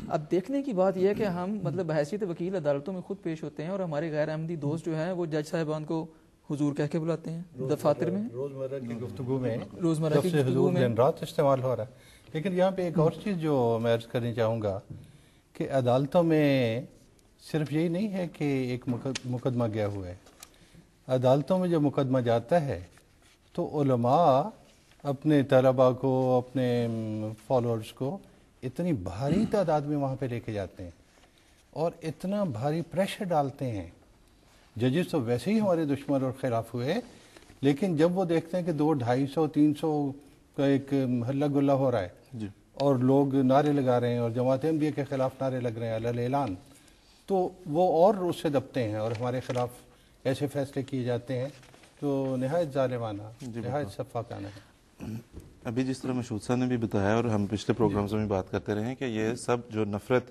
اب دیکھنے کی بات یہ ہے کہ ہم مطلب بحیثیت وکیل عدالتوں میں خود پیش ہوتے ہیں اور ہمارے غیر احمدی دوست جو ہیں وہ جج صاحبان کو حضور کہہ کے بلاتے ہیں دفاتر میں، روزمرہ کی گفتگو میں روزمرہ کی لفظ گفتگو حضور میں۔ دن رات استعمال ہو رہا ہے۔ لیکن یہاں پہ ایک اور چیز جو میں عرض کرنی چاہوں گا کہ عدالتوں میں صرف یہی نہیں ہے کہ ایک مقدمہ گیا ہوا ہے، عدالتوں میں جب مقدمہ جاتا ہے تو علماء اپنے طلباء کو، اپنے فالوورز کو اتنی بھاری تعداد میں وہاں پہ لے کے جاتے ہیں اور اتنا بھاری پریشر ڈالتے ہیں۔ ججز تو ویسے ہی ہمارے دشمن اور خلاف ہوئے، لیکن جب وہ دیکھتے ہیں کہ 200، 250، 300 کا ایک ہلا گلا ہو رہا ہے اور لوگ نعرے لگا رہے ہیں اور جماعت احمدیہ کے خلاف نعرے لگ رہے ہیں علی الاعلان، تو وہ اور اس سے دبتے ہیں اور ہمارے خلاف ایسے فیصلے کیے جاتے ہیں تو نہایت ظالمانہ، نہایت شفاقانہ ہے۔ ابھی جس طرح مشہود صاحب نے بھی بتایا اور ہم پچھلے پروگرامز میں بھی بات کرتے رہے ہیں کہ یہ سب جو نفرت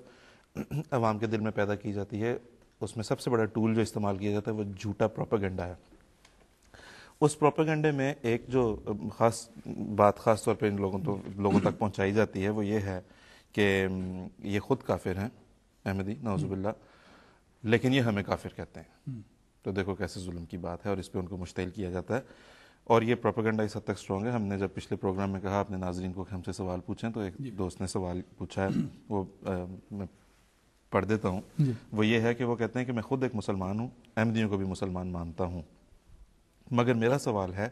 عوام کے دل میں پیدا کی جاتی ہے، اس میں سب سے بڑا ٹول جو استعمال کیا جاتا ہے وہ جھوٹا پروپیگنڈا ہے۔ اس پروپیگنڈے میں ایک جو خاص بات خاص طور پہ ان لوگوں تک پہنچائی جاتی ہے وہ یہ ہے کہ یہ خود کافر ہیں احمدی نعوذ باللہ، لیکن یہ ہمیں کافر کہتے ہیں۔ تو دیکھو کیسے ظلم کی بات ہے، اور اس پہ ان کو مشتعل کیا جاتا ہے۔ اور یہ پروپیگنڈا اس حد تک اسٹرانگ ہے، ہم نے جب پچھلے پروگرام میں کہا اپنے ناظرین کو کہ ہم سے سوال پوچھیں، تو ایک دوست نے سوال پوچھا ہے، وہ میں پڑھ دیتا ہوں۔ وہ یہ ہے کہ وہ کہتے ہیں کہ میں خود ایک مسلمان ہوں، احمدیوں کو بھی مسلمان مانتا ہوں، مگر میرا سوال ہے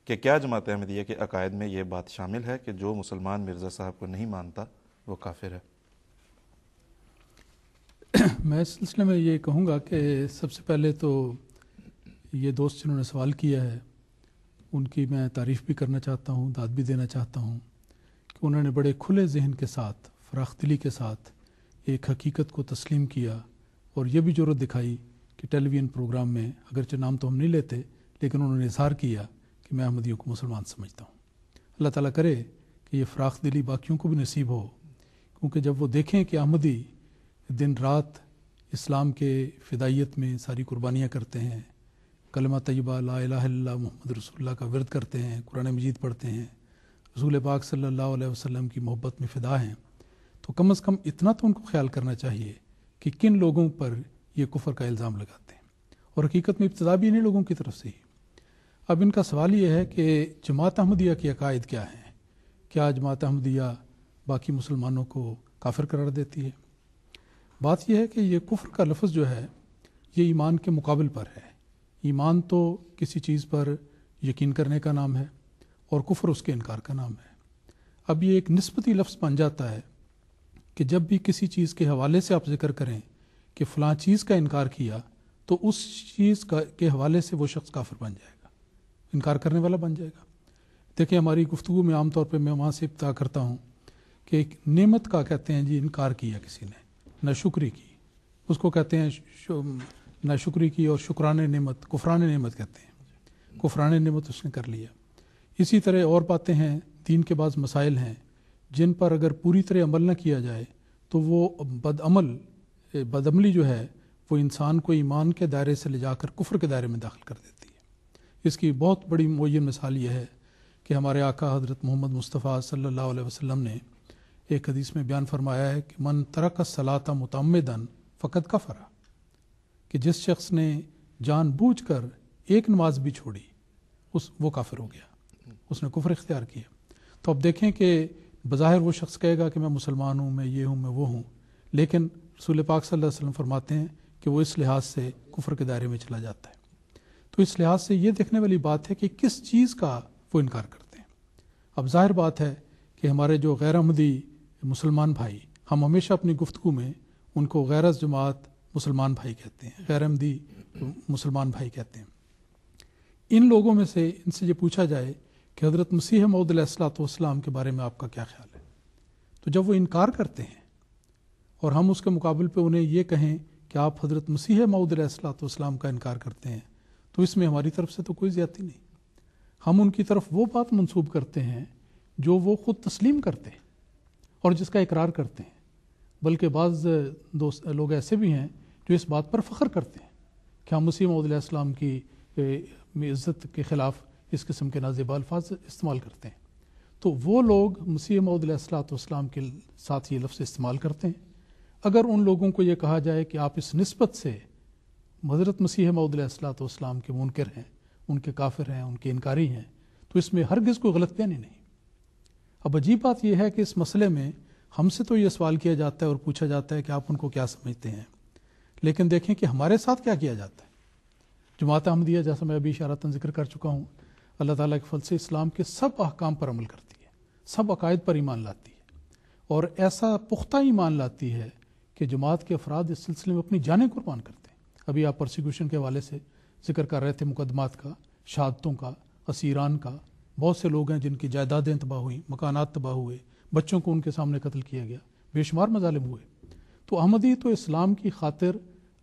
کہ کیا جماعت احمدیہ کے عقائد میں یہ بات شامل ہے کہ جو مسلمان مرزا صاحب کو نہیں مانتا وہ کافر ہے؟ میں اس سلسلے میں یہ کہوں گا کہ سب سے پہلے تو یہ دوست جنہوں نے سوال کیا ہے ان کی میں تعریف بھی کرنا چاہتا ہوں، داد بھی دینا چاہتا ہوں کہ انہوں نے بڑے کھلے ذہن کے ساتھ، فراخ دلی کے ساتھ ایک حقیقت کو تسلیم کیا اور یہ بھی جرأت دکھائی کہ ٹیلی ویژن پروگرام میں، اگرچہ نام تو ہم نہیں لیتے، لیکن انہوں نے اظہار کیا کہ میں احمدیوں کو مسلمان سمجھتا ہوں۔ اللہ تعالیٰ کرے کہ یہ فراخ دلی باقیوں کو بھی نصیب ہو، کیونکہ جب وہ دیکھیں کہ احمدی دن رات اسلام کے فدائیت میں ساری قربانیاں کرتے ہیں، کلمہ طیبہ لا الہ الا اللہ محمد رسول اللہ کا ورد کرتے ہیں، قرآن مجید پڑھتے ہیں، رسول پاک صلی اللہ علیہ وسلم کی محبت میں فدا ہیں، تو کم از کم اتنا تو ان کو خیال کرنا چاہیے کہ کن لوگوں پر یہ کفر کا الزام لگاتے ہیں، اور حقیقت میں ابتدا بھی انہیں لوگوں کی طرف سے ہی۔ اب ان کا سوال یہ ہے کہ جماعت احمدیہ کے عقائد کیا ہیں؟ کیا جماعت احمدیہ باقی مسلمانوں کو کافر قرار دیتی ہے؟ بات یہ ہے کہ یہ کفر کا لفظ جو ہے یہ ایمان کے مقابل پر ہے۔ ایمان تو کسی چیز پر یقین کرنے کا نام ہے اور کفر اس کے انکار کا نام ہے۔ اب یہ ایک نسبتی لفظ بن جاتا ہے کہ جب بھی کسی چیز کے حوالے سے آپ ذکر کریں کہ فلاں چیز کا انکار کیا تو اس چیز کے حوالے سے وہ شخص کافر بن جائے گا، انکار کرنے والا بن جائے گا۔ دیکھیں ہماری گفتگو میں عام طور پہ میں وہاں سے ابتدا کرتا ہوں کہ ایک نعمت کا کہتے ہیں جی انکار کیا کسی نے، ناشکری کی، اس کو کہتے ہیں ناشکری کی، اور شکران نعمت، کفران نعمت کہتے ہیں، کفران نعمت اس نے کر لیا۔ اسی طرح اور باتیں ہیں، دین کے بعض مسائل ہیں جن پر اگر پوری طرح عمل نہ کیا جائے تو وہ بدعملی جو ہے وہ انسان کو ایمان کے دائرے سے لے جا کر کفر کے دائرے میں داخل کر دیتی ہے۔ اس کی بہت بڑی معین مثال یہ ہے کہ ہمارے آقا حضرت محمد مصطفیٰ صلی اللہ علیہ وسلم نے ایک حدیث میں بیان فرمایا ہے کہ من ترک الصلاۃ متعمدا فقد کفر، کہ جس شخص نے جان بوجھ کر ایک نماز بھی چھوڑی وہ کافر ہو گیا، اس نے کفر اختیار کیا۔ تو اب دیکھیں کہ بظاہر وہ شخص کہے گا کہ میں مسلمان ہوں، میں یہ ہوں، میں وہ ہوں، لیکن رسول پاک صلی اللہ علیہ وسلم فرماتے ہیں کہ وہ اس لحاظ سے کفر کے دائرے میں چلا جاتا ہے۔ تو اس لحاظ سے یہ دیکھنے والی بات ہے کہ کس چیز کا وہ انکار کرتے ہیں۔ اب ظاہر بات ہے کہ ہمارے جو غیر احمدی مسلمان بھائی، ہم ہمیشہ اپنی گفتگو میں ان کو غیر از جماعت مسلمان بھائی کہتے ہیں، غیر احمدی مسلمان بھائی کہتے ہیں۔ ان لوگوں میں سے ان سے یہ پوچھا جائے کہ حضرت مسیح موعود علیہ الصلوۃ والسلام کے بارے میں آپ کا کیا خیال ہے، تو جب وہ انکار کرتے ہیں اور ہم اس کے مقابل پہ انہیں یہ کہیں کہ آپ حضرت مسیح موعود علیہ الصلوۃ والسلام کا انکار کرتے ہیں، تو اس میں ہماری طرف سے تو کوئی زیادتی نہیں۔ ہم ان کی طرف وہ بات منسوب کرتے ہیں جو وہ خود تسلیم کرتے ہیں اور جس کا اقرار کرتے ہیں، بلکہ بعض دوست لوگ ایسے بھی ہیں جو اس بات پر فخر کرتے ہیں کہ ہم مسیح موعود علیہ السلام کی عزت کے خلاف اس قسم کے نازیبا الفاظ استعمال کرتے ہیں۔ تو وہ لوگ مسیح موعود علیہ الصلوۃ والسلام کے ساتھ یہ لفظ استعمال کرتے ہیں، اگر ان لوگوں کو یہ کہا جائے کہ آپ اس نسبت سے حضرت مسیح موعود علیہ الصلوۃ والسلام کے منکر ہیں، ان کے کافر ہیں، ان کے انکاری ہیں، تو اس میں ہرگز کوئی غلط بیانی نہیں۔ اب عجیب بات یہ ہے کہ اس مسئلے میں ہم سے تو یہ سوال کیا جاتا ہے اور پوچھا جاتا ہے کہ آپ ان کو کیا سمجھتے ہیں، لیکن دیکھیں کہ ہمارے ساتھ کیا کیا جاتا ہے۔ جماعت احمدیہ، جیسا میں ابھی اشارتاً ذکر کر چکا ہوں، اللہ تعالیٰ کے فضل سے اسلام کے سب احکام پر عمل کرتی ہے، سب عقائد پر ایمان لاتی ہے، اور ایسا پختہ ایمان لاتی ہے کہ جماعت کے افراد اس سلسلے میں اپنی جانیں قربان کرتے ہیں۔ ابھی آپ پرسیکیوشن کے حوالے سے ذکر کر رہے تھے، مقدمات کا، شہادتوں کا، اسیران کا۔ بہت سے لوگ ہیں جن کی جائیدادیں تباہ ہوئیں، مکانات تباہ ہوئے، بچوں کو ان کے سامنے قتل کیا گیا، بے شمار مظالم ہوئے۔ تو احمدی تو اسلام کی خاطر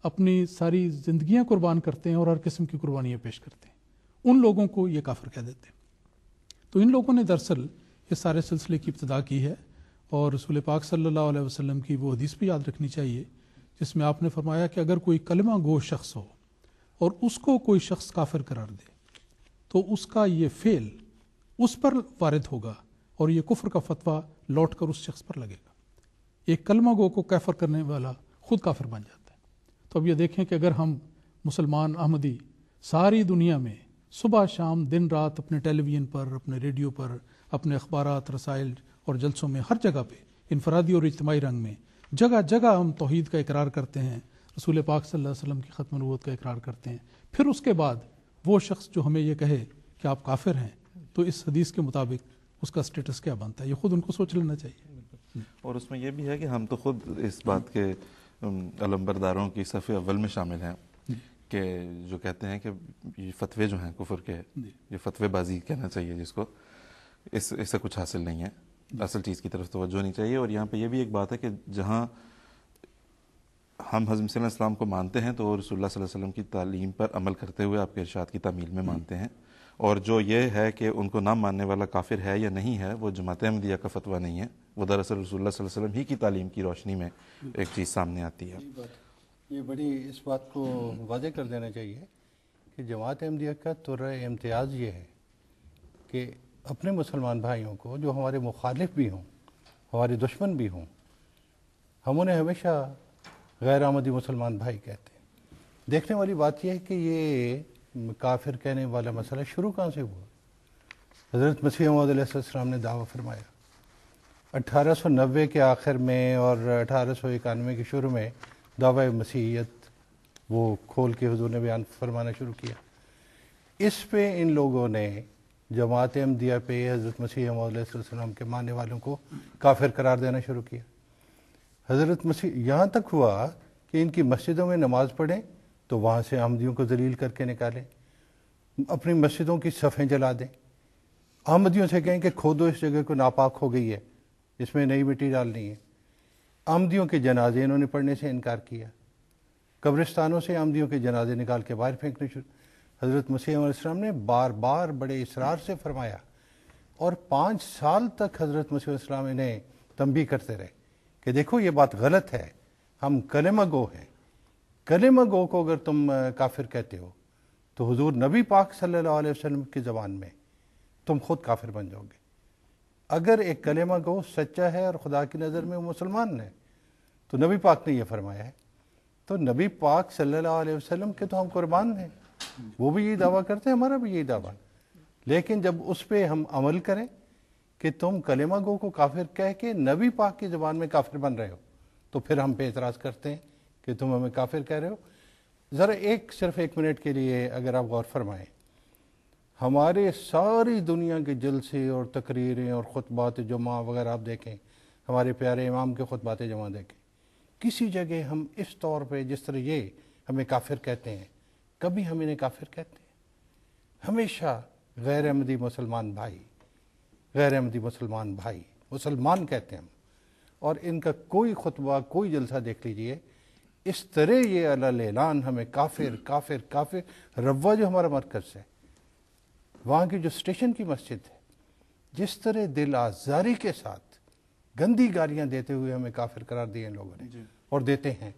اپنی ساری زندگیاں قربان کرتے ہیں اور ہر قسم کی قربانیاں پیش کرتے ہیں، ان لوگوں کو یہ کافر کہہ دیتے ہیں۔ تو ان لوگوں نے دراصل اس سارے سلسلے کی ابتدا کی ہے، اور رسول پاک صلی اللہ علیہ وسلم کی وہ حدیث بھی یاد رکھنی چاہیے جس میں آپ نے فرمایا کہ اگر کوئی کلمہ گو شخص ہو اور اس کو کوئی شخص کافر قرار دے تو اس کا یہ فعل اس پر وارد ہوگا اور یہ کفر کا فتویٰ لوٹ کر اس شخص پر لگے گا۔ ایک کلمہ گو کو کافر کرنے والا خود کافر بن جاتا ہے۔ تو اب یہ دیکھیں کہ اگر ہم مسلمان احمدی ساری دنیا میں صبح شام دن رات اپنے ٹیلی ویژن پر، اپنے ریڈیو پر، اپنے اخبارات، رسائل اور جلسوں میں، ہر جگہ پہ انفرادی اور اجتماعی رنگ میں جگہ جگہ ہم توحید کا اقرار کرتے ہیں، رسول پاک صلی اللہ علیہ وسلم کی ختم نبوت کا اقرار کرتے ہیں، پھر اس کے بعد وہ شخص جو ہمیں یہ کہے کہ آپ کافر ہیں، تو اس حدیث کے مطابق اس کا سٹیٹس کیا بنتا ہے، یہ خود ان کو سوچ لینا چاہیے۔ اور اس میں یہ بھی ہے کہ ہم تو خود اس بات کے علمبرداروں کی صف اول میں شامل ہیں کہ جو کہتے ہیں کہ یہ فتوے جو ہیں کفر کے، یہ فتوے بازی کہنا چاہیے جس کو، اس سے کچھ حاصل نہیں ہے، اصل چیز کی طرف توجہ نہیں چاہیے۔ اور یہاں پہ یہ بھی ایک بات ہے کہ جہاں ہم حضرت مسیح علیہ السلام کو مانتے ہیں تو رسول اللہ صلی اللہ علیہ وسلم کی تعلیم پر عمل کرتے ہوئے آپ کے ارشاد کی تعمیل میں مانتے ہیں، اور جو یہ ہے کہ ان کو نہ ماننے والا کافر ہے یا نہیں ہے، وہ جماعت احمدیہ کا فتویٰ نہیں ہے، وہ دراصل رسول اللہ صلی اللہ علیہ وسلم ہی کی تعلیم کی روشنی میں ایک چیز سامنے آتی ہے۔ یہ بڑی اس بات کو واضح کر دینا چاہیے کہ جماعت احمدیہ کا طرح امتیاز یہ ہے کہ اپنے مسلمان بھائیوں کو جو ہمارے مخالف بھی ہوں، ہمارے دشمن بھی ہوں، ہم انہیں ہمیشہ غیر احمدی مسلمان بھائی کہتے ہیں۔ دیکھنے والی بات یہ ہے کہ یہ کافر کہنے والا مسئلہ شروع کہاں سے ہوا؟ حضرت مسیح موعود علیہ السلام نے دعویٰ فرمایا 1890 کے آخر میں اور 1891 کے شروع میں دعویٰ مسیحیت وہ کھول کے حضور نے بیان فرمانا شروع کیا۔ اس پہ ان لوگوں نے جماعت احمدیہ پہ حضرت مسیح موعود علیہ السلام کے ماننے والوں کو کافر قرار دینا شروع کیا۔ حضرت مسیح یہاں تک ہوا کہ ان کی مسجدوں میں نماز پڑھیں تو وہاں سے احمدیوں کو ذلیل کر کے نکالیں، اپنی مسجدوں کی صفیں جلا دیں، احمدیوں سے کہیں کہ کھودو اس جگہ کو ناپاک ہو گئی ہے، اس میں نئی مٹی ڈالنی ہے۔ احمدیوں کے جنازے انہوں نے پڑھنے سے انکار کیا، قبرستانوں سے احمدیوں کے جنازے نکال کے باہر پھینکنے شروع۔ حضرت مسیح علیہ السلام نے بار بار بڑے اصرار سے فرمایا، اور 5 سال تک حضرت مسیح علیہ السلام انہیں تنبیہ کرتے رہے کہ دیکھو یہ بات غلط ہے، ہم کلمہ گو ہیں، کلمہ گو کو اگر تم کافر کہتے ہو تو حضور نبی پاک صلی اللہ علیہ وسلم کی زبان میں تم خود کافر بن جاؤ گے۔ اگر ایک کلمہ گو سچا ہے اور خدا کی نظر میں وہ مسلمان ہے تو نبی پاک نے یہ فرمایا ہے، تو نبی پاک صلی اللہ علیہ وسلم کے تو ہم قربان ہیں، وہ بھی یہی دعویٰ کرتے ہیں، ہمارا بھی یہی دعویٰ۔ لیکن جب اس پہ ہم عمل کریں کہ تم کلمہ گو کو کافر کہہ کے نبی پاک کی زبان میں کافر بن رہے ہو، تو پھر ہم پہ اعتراض کرتے ہیں کہ تم ہمیں کافر کہہ رہے ہو۔ ذرا صرف ایک منٹ کے لیے اگر آپ غور فرمائیں، ہمارے ساری دنیا کے جلسے اور تقریریں اور خطبات جمعہ وغیرہ آپ دیکھیں، ہمارے پیارے امام کے خطبات جمعہ دیکھیں، کسی جگہ ہم اس طور پہ جس طرح یہ ہمیں کافر کہتے ہیں، کبھی ہم انہیں کافر کہتے ہیں؟ ہمیشہ غیر احمدی مسلمان بھائی، غیر احمدی مسلمان بھائی، مسلمان کہتے ہیں ہم، اور ان کا کوئی خطبہ کوئی جلسہ دیکھ لیجئے، اس طرح یہ اعلان ہمیں کافر کافر کافر۔ روا جو ہمارا مرکز ہے، وہاں کی جو اسٹیشن کی مسجد ہے، جس طرح دل آزاری کے ساتھ گندی گالیاں دیتے ہوئے ہمیں کافر قرار دیے ان لوگوں نے، اور دیتے ہیں۔